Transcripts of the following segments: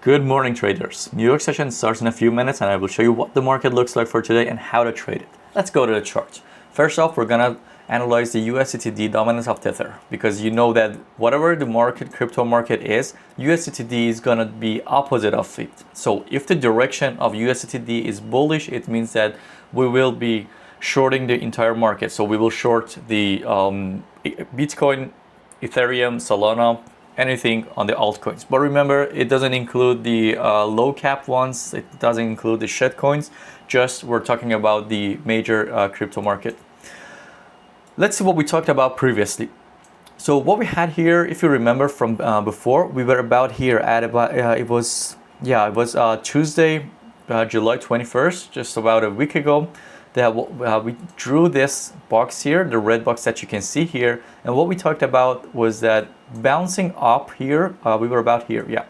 Good morning, traders. New York session starts in a few minutes and I will show you what the market looks like for today and how to trade it. Let's go to the chart. First off, we're gonna analyze the USDT.D dominance of Tether, because you know that whatever the market, crypto market is, USDT.D is gonna be opposite of it. So if the direction of USDT.D is bullish, it means that we will be shorting the entire market. So we will short the Bitcoin, Ethereum, Solana, anything on the altcoins. But remember, it doesn't include the low cap ones. It doesn't include the shit coins. Just we're talking about the major crypto market. Let's see what we talked about previously. So what we had here, if you remember from before, we were about here at about it was Tuesday, July 21st, just about a week ago, that we drew this box here, the red box that you can see here. And what we talked about was that bouncing up here, we were about here, yeah.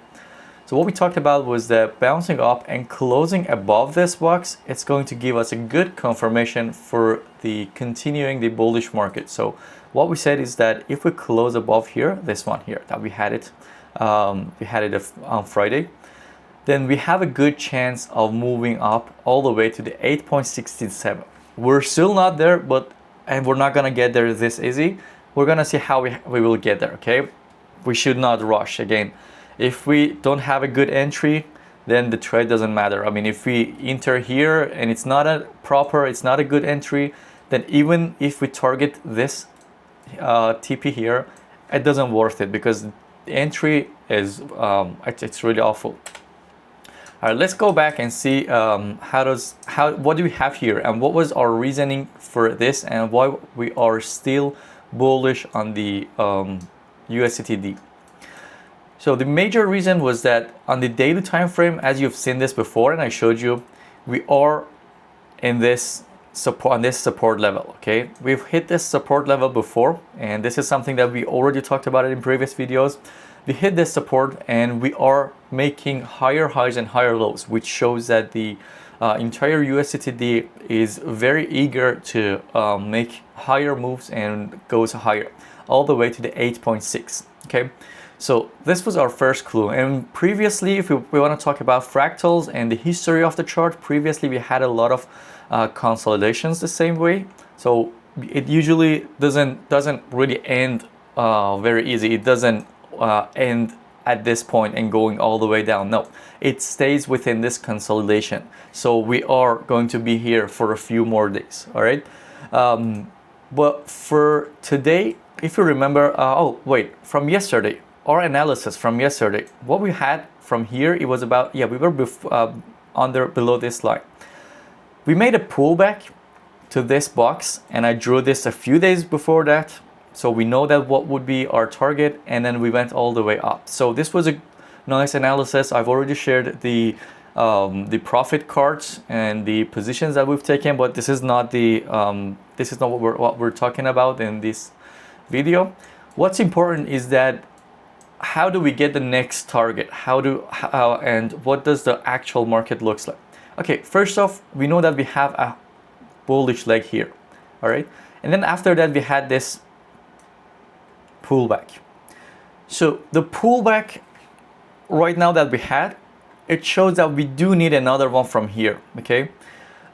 So what we talked about was that bouncing up and closing above this box, it's going to give us a good confirmation for the continuing the bullish market. So what we said is that if we close above here, this one here, that we had it on Friday, then we have a good chance of moving up all the way to the 8.67. We're still not there, and we're not gonna get there this easy. We're gonna see how we will get there, okay? We should not rush. Again, if we don't have a good entry, then the trade doesn't matter. I mean, if we enter here and it's not a good entry, then even if we target this TP here, it doesn't worth it, because the entry is it's really awful. All right, let's go back and see what do we have here and what was our reasoning for this and why we are still bullish on the USDT.D. So the major reason was that on the daily time frame, as you've seen this before and I showed you, we are in this support level. Okay, we've hit this support level before, and this is something that we already talked about it in previous videos. We hit this support and we are making higher highs and higher lows, which shows that the entire USDT.D is very eager to make higher moves and goes higher all the way to the 8.6. Okay, so this was our first clue. And previously, if we want to talk about fractals and the history of the chart, previously we had a lot of consolidations the same way. So it usually doesn't really end very easy. It doesn't end at this point and going all the way down. No, it stays within this consolidation. So we are going to be here for a few more days. All right. But for today, if you remember, from yesterday, our analysis from yesterday, what we had from here, it was about, we were below this line. We made a pullback to this box, and I drew this a few days before that. So we know that what would be our target, and then we went all the way up. So this was a nice analysis. I've already shared the profit cards and the positions that we've taken, but this is not what we're talking about in this video. What's important is that how do we get the next target? And what does the actual market looks like? Okay, first off, we know that we have a bullish leg here, all right? And then after that, we had this pullback. So the pullback right now that we had, it shows that we do need another one from here, okay?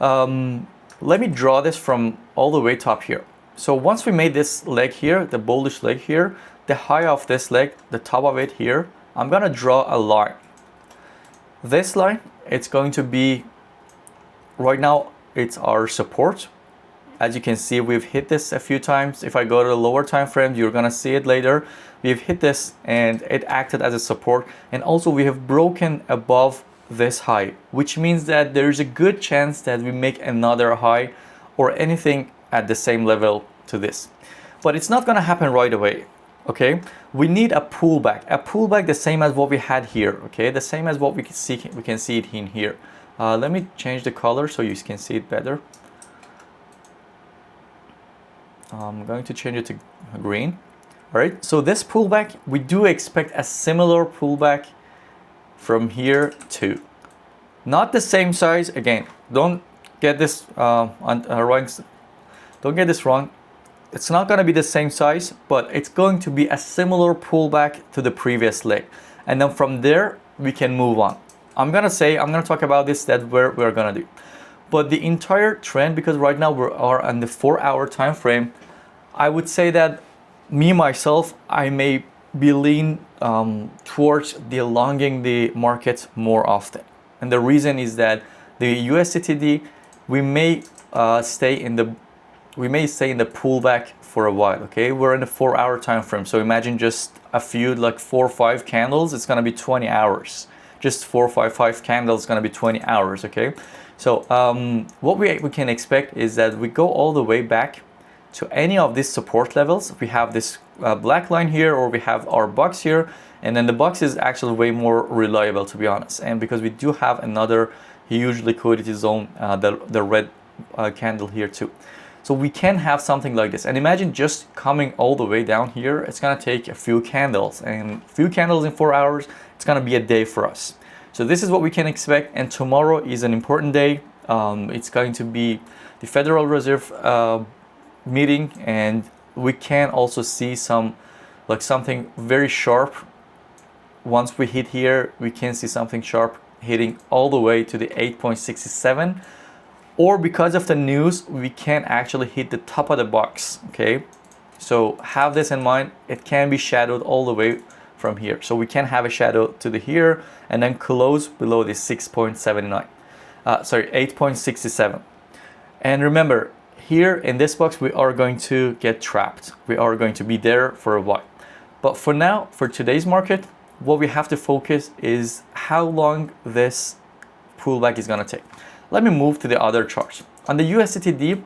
Let me draw this from all the way top here. So once we made this leg here, the bullish leg here, the high of this leg, the top of it here, I'm gonna draw a line. This line, it's going to be, right now, it's our support. As you can see, we've hit this a few times. If I go to the lower time frame, you're gonna see it later. We've hit this and it acted as a support. And also we have broken above this high, which means that there's a good chance that we make another high or anything at the same level to this. But it's not gonna happen right away, okay? We need a pullback the same as what we had here, okay? The same as what we can see it in here. Let me change the color so you can see it better. I'm going to change it to green. All right, so this pullback, we do expect a similar pullback from here too. Not the same size. Again, don't get this don't get this wrong. It's not going to be the same size, but it's going to be a similar pullback to the previous leg. And then from there, we can move on. I'm gonna talk about this, that we're gonna do. But the entire trend, because right now we are on the 4-hour time frame, I would say that me myself, I may be lean towards the longing the market more often. And the reason is that the USDT.D, we may stay in the pullback for a while. Okay, we're in a 4-hour time frame, so imagine just a few, like 4 or 5 candles, it's gonna be 20 hours. Just 4 or 5 candles is gonna be 20 hours. Okay, so what we can expect is that we go all the way back to any of these support levels. We have this black line here, or we have our box here, and then the box is actually way more reliable, to be honest. And because we do have another huge liquidity zone, the red candle here too. So we can have something like this. And imagine just coming all the way down here. It's gonna take a few candles, and a few candles in 4 hours, it's gonna be a day for us. So this is what we can expect. And tomorrow is an important day. It's going to be the Federal Reserve meeting, and we can also see something very sharp. Once we hit here, we can see something sharp hitting all the way to the 8.67, or because of the news, we can actually hit the top of the box. Okay, so have this in mind. It can be shadowed all the way from here, so we can have a shadow to the here and then close below the 8.67. And remember, here in this box, we are going to get trapped. We are going to be there for a while. But for now, for today's market, what we have to focus is how long this pullback is going to take. Let me move to the other charts. On the USDT.D,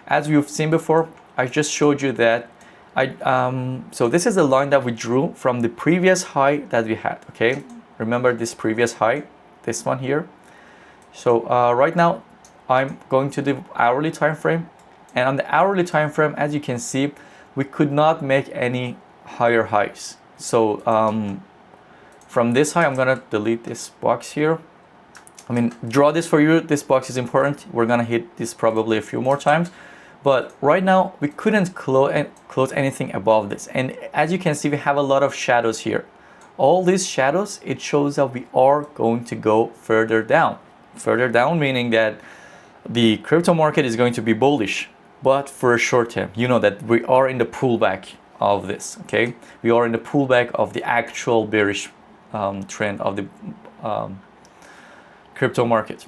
as you've seen before, I just showed you that so this is the line that we drew from the previous high that we had. Okay, remember this previous high, this one here. So right now, I'm going to the hourly time frame. And on the hourly time frame, as you can see, we could not make any higher highs. So from this high, I'm gonna delete this box here. I mean, draw this for you. This box is important. We're gonna hit this probably a few more times. But right now, we couldn't close anything above this. And as you can see, we have a lot of shadows here. All these shadows, it shows that we are going to go further down. Further down, meaning that the crypto market is going to be bullish. But for a short term, you know that we are in the pullback of this. Okay, we are in the pullback of the actual bearish trend of the crypto market.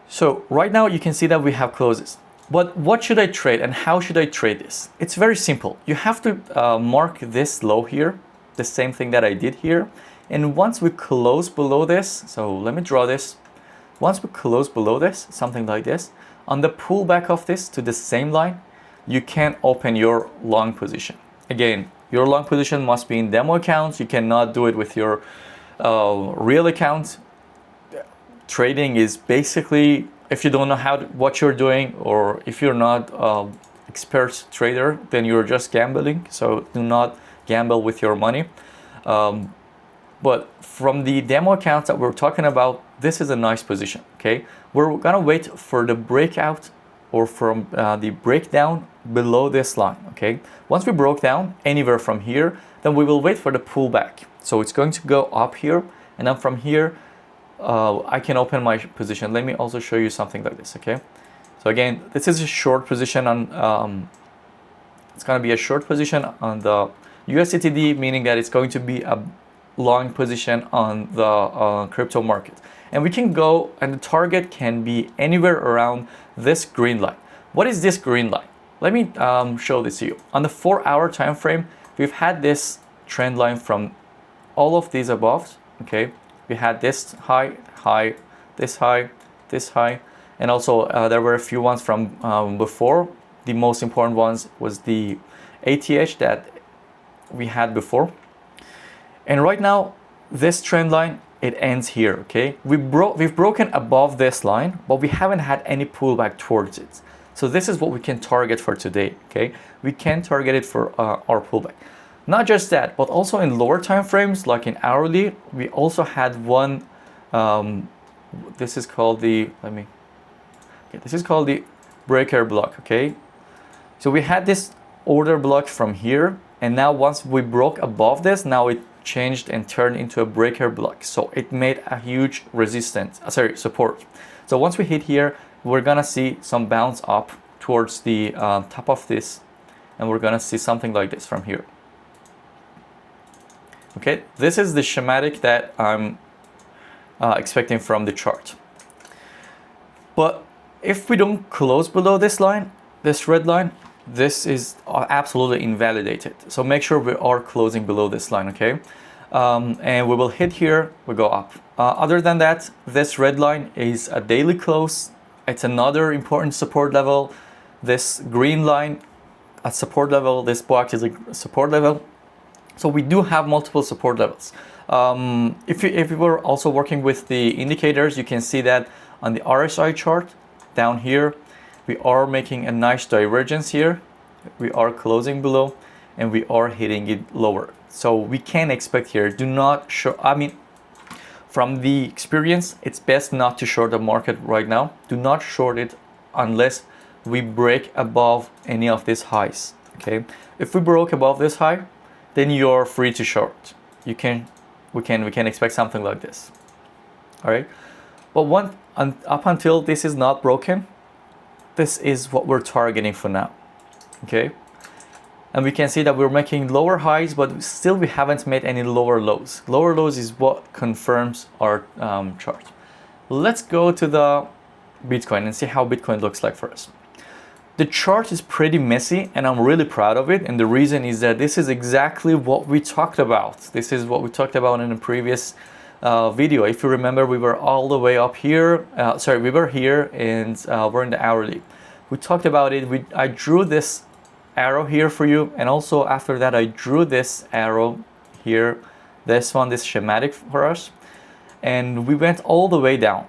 So right now you can see that we have closes. But what should I trade and how should I trade this? It's very simple. You have to mark this low here, the same thing that I did here. And once we close below this, so let me draw this. Once we close below this, something like this, on the pullback of this to the same line, you can open your long position. Again, your long position must be in demo accounts. You cannot do it with your real account. Trading is basically, if you don't know what you're doing, or if you're not expert trader, then you're just gambling. So do not gamble with your money. But from the demo accounts that we're talking about, this is a nice position. Okay, we're gonna wait for the breakout or from the breakdown below this line. Okay, once we broke down anywhere from here, then we will wait for the pullback. So it's going to go up here, and then from here I can open my position. Let me also show you something like this. Okay, so again, this is a short position on it's going to be a short position on the USDT.D, meaning that it's going to be a long position on the crypto market. And we can go, and the target can be anywhere around this green line. What is this green line? Let me show this to you. On the 4-hour time frame, we've had this trend line from all of these above. Okay, we had this high, this high, this high, and also there were a few ones from before. The most important ones was the ATH that we had before. And right now, this trend line, it ends here. Okay, we've broken above this line, but we haven't had any pullback towards it. So this is what we can target for today. Okay, we can target it for our pullback. Not just that, but also in lower time frames, like in hourly, we also had one. This is called the this is called the breaker block. Okay, so we had this order block from here, and now once we broke above this, now it changed and turned into a breaker block. So it made a huge resistance, support. So once we hit here, we're gonna see some bounce up towards the top of this, and we're gonna see something like this from here. Okay, this is the schematic that I'm expecting from the chart. But if we don't close below this line, this red line, this is absolutely invalidated. So make sure we are closing below this line, okay? And we will hit here, we go up. Other than that, this red line is a daily close. It's another important support level. This green line, a support level. This box is a support level. So we do have multiple support levels. If you were also working with the indicators, you can see that on the RSI chart down here, we are making a nice divergence here. We are closing below and we are hitting it lower. So we can expect here, do not short, from the experience, it's best not to short the market right now. Do not short it unless we break above any of these highs, okay? If we broke above this high, then you're free to short. We can expect something like this, all right? But up until this is not broken, this is what we're targeting for now, okay? And we can see that we're making lower highs, but still we haven't made any lower lows. Lower lows is what confirms our chart. Let's go to the Bitcoin and see how Bitcoin looks like for us. The chart is pretty messy and I'm really proud of it. And the reason is that this is exactly what we talked about. This is what we talked about in the previous video. If you remember, we were all the way up here. We were here and we're in the hourly. We talked about it. I drew this arrow here for you, and also after that I drew this arrow here, this schematic for us, and we went all the way down.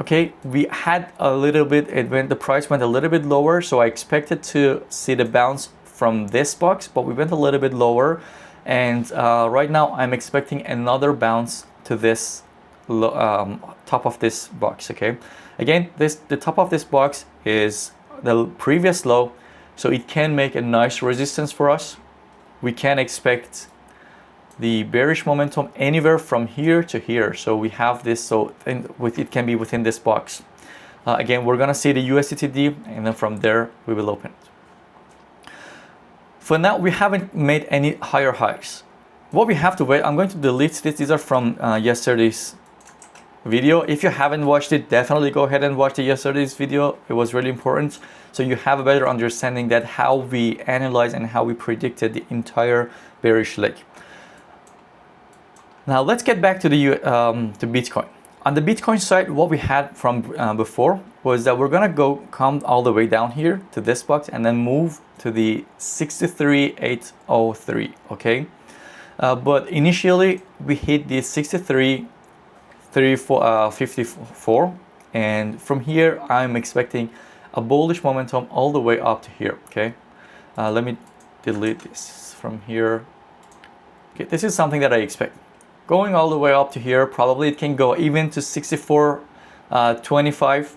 Okay, we had a little bit, the price went a little bit lower, so I expected to see the bounce from this box, but we went a little bit lower, and right now I'm expecting another bounce to this top of this box. Okay, again, the top of this box is the previous low, so it can make a nice resistance for us. We can expect the bearish momentum anywhere from here to here. So we have this, so it can be within this box. Again, we're gonna see the USDT.D, and then from there we will open it. For now, we haven't made any higher highs. What we have to wait, I'm going to delete this. These are from yesterday's video. If you haven't watched it, definitely go ahead and watch yesterday's video. It was really important, so you have a better understanding that how we analyze and how we predicted the entire bearish leg. Now let's get back to the to Bitcoin. On the Bitcoin side, what we had from before was that we're gonna come all the way down here to this box and then move to the 63,803. Okay, but initially we hit the 63,354, and from here I'm expecting a bullish momentum all the way up to here. Okay, let me delete this from here. Okay, this is something that I expect. Going all the way up to here, probably it can go even to 64.25.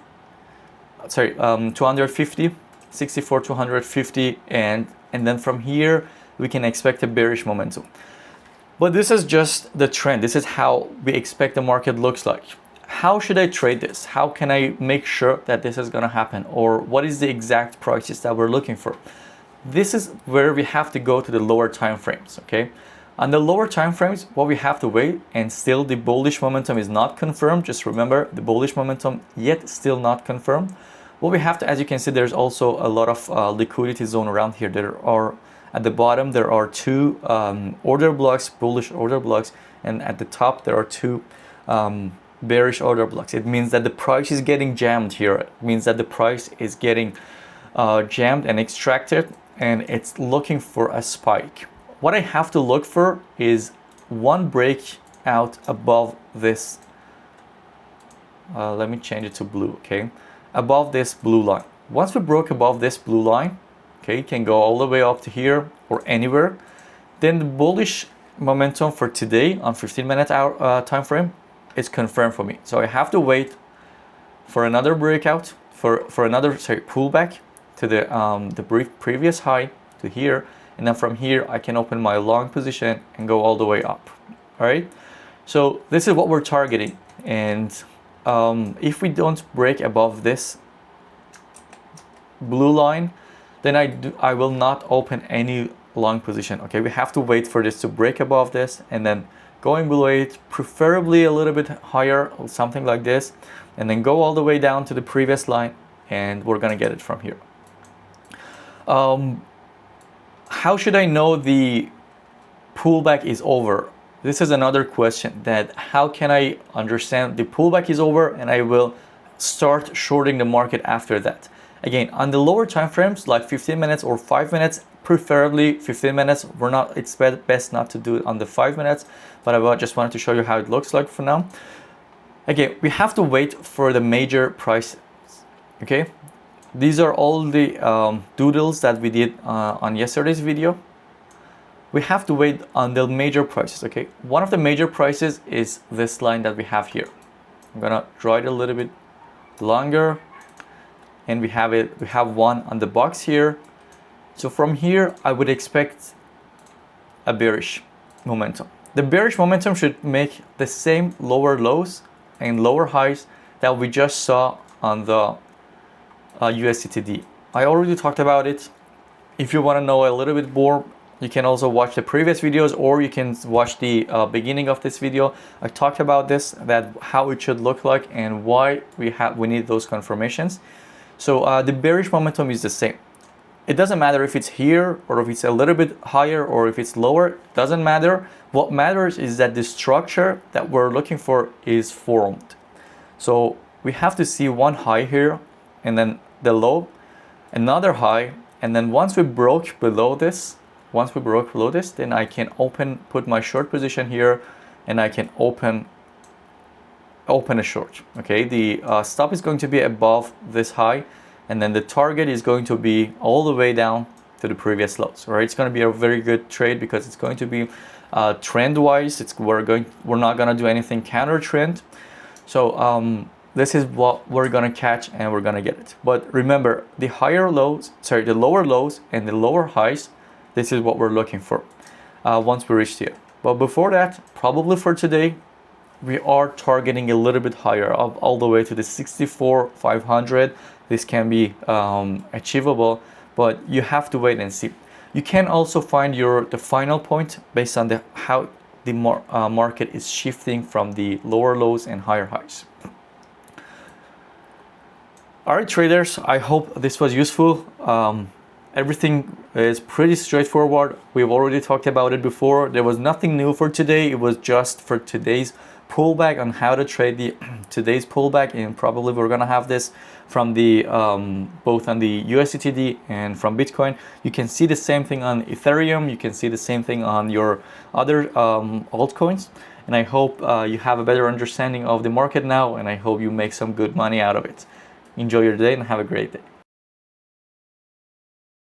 250, 64,250, and then from here we can expect a bearish momentum. But this is just the trend. This is how we expect the market looks like. How should I trade this? How can I make sure that this is gonna happen? Or what is the exact prices that we're looking for? This is where we have to go to the lower time frames, okay? On the lower time frames, what we have to wait, and still the bullish momentum is not confirmed. Just remember, the bullish momentum yet still not confirmed. What we have to, as you can see, there's also a lot of liquidity zone around here. There are, at the bottom, there are two order blocks, bullish order blocks, and at the top, there are two bearish order blocks. It means that the price is getting jammed here. It means that the price is getting jammed and extracted, and it's looking for a spike. What I have to look for is one breakout above this. Let me change it to blue, okay? Above this blue line. Once we broke above this blue line, okay, it can go all the way up to here or anywhere. Then the bullish momentum for today on 15-minute time frame is confirmed for me. So I have to wait for another breakout, for another pullback to the previous high to here. And then from here, I can open my long position and go all the way up. All right, so this is what we're targeting, and if we don't break above this blue line, then I will not open any long position. Okay, we have to wait for this to break above this, and then going below it, preferably a little bit higher, something like this, and then go all the way down to the previous line, and we're gonna get it from here. How should I know the pullback is over? This is another question, that how can I understand the pullback is over and I will start shorting the market after that? Again, on the lower time frames, like 15 minutes or 5 minutes, preferably 15 minutes. It's best not to do it on the 5 minutes, but I just wanted to show you how it looks like for now. Again, we have to wait for the major prices. Okay, these are all the doodles that we did on yesterday's video. We have to wait on the major prices. Okay, one of the major prices is this line that we have here. I'm gonna draw it a little bit longer, and we have one on the box here. So from here, I would expect a bearish momentum. The bearish momentum should make the same lower lows and lower highs that we just saw on the USDT.D. I already talked about it. If you want to know a little bit more, you can also watch the previous videos, or you can watch the beginning of this video. I talked about this, that how it should look like and why we need those confirmations. So the bearish momentum is the same. It doesn't matter if it's here or if it's a little bit higher or if it's lower, doesn't matter. What matters is that the structure that we're looking for is formed. So we have to see one high here, and then the low, another high, and then once we broke below this, then I can put my short position here, and I can open a short. Okay, the stop is going to be above this high, and then the target is going to be all the way down to the previous lows. Right, it's going to be a very good trade because it's going to be trend wise. We're not going to do anything counter trend. So this is what we're going to catch, and we're going to get it. But remember, the lower lows and the lower highs, this is what we're looking for once we reach here. But before that, probably for today, we are targeting a little bit higher, up all the way to the 64,500. This can be achievable, but you have to wait and see. You can also find the final point based on how the market is shifting from the lower lows and higher highs. All right, traders, I hope this was useful. Everything is pretty straightforward. We've already talked about it before. There was nothing new for today. It was just for today's pullback, on how to trade today's pullback, and probably we're gonna have this from the both on the USDT.D and from Bitcoin. You can see the same thing on Ethereum. You can see the same thing on your other altcoins. And I hope you have a better understanding of the market now, and I hope you make some good money out of it. Enjoy your day and have a great day.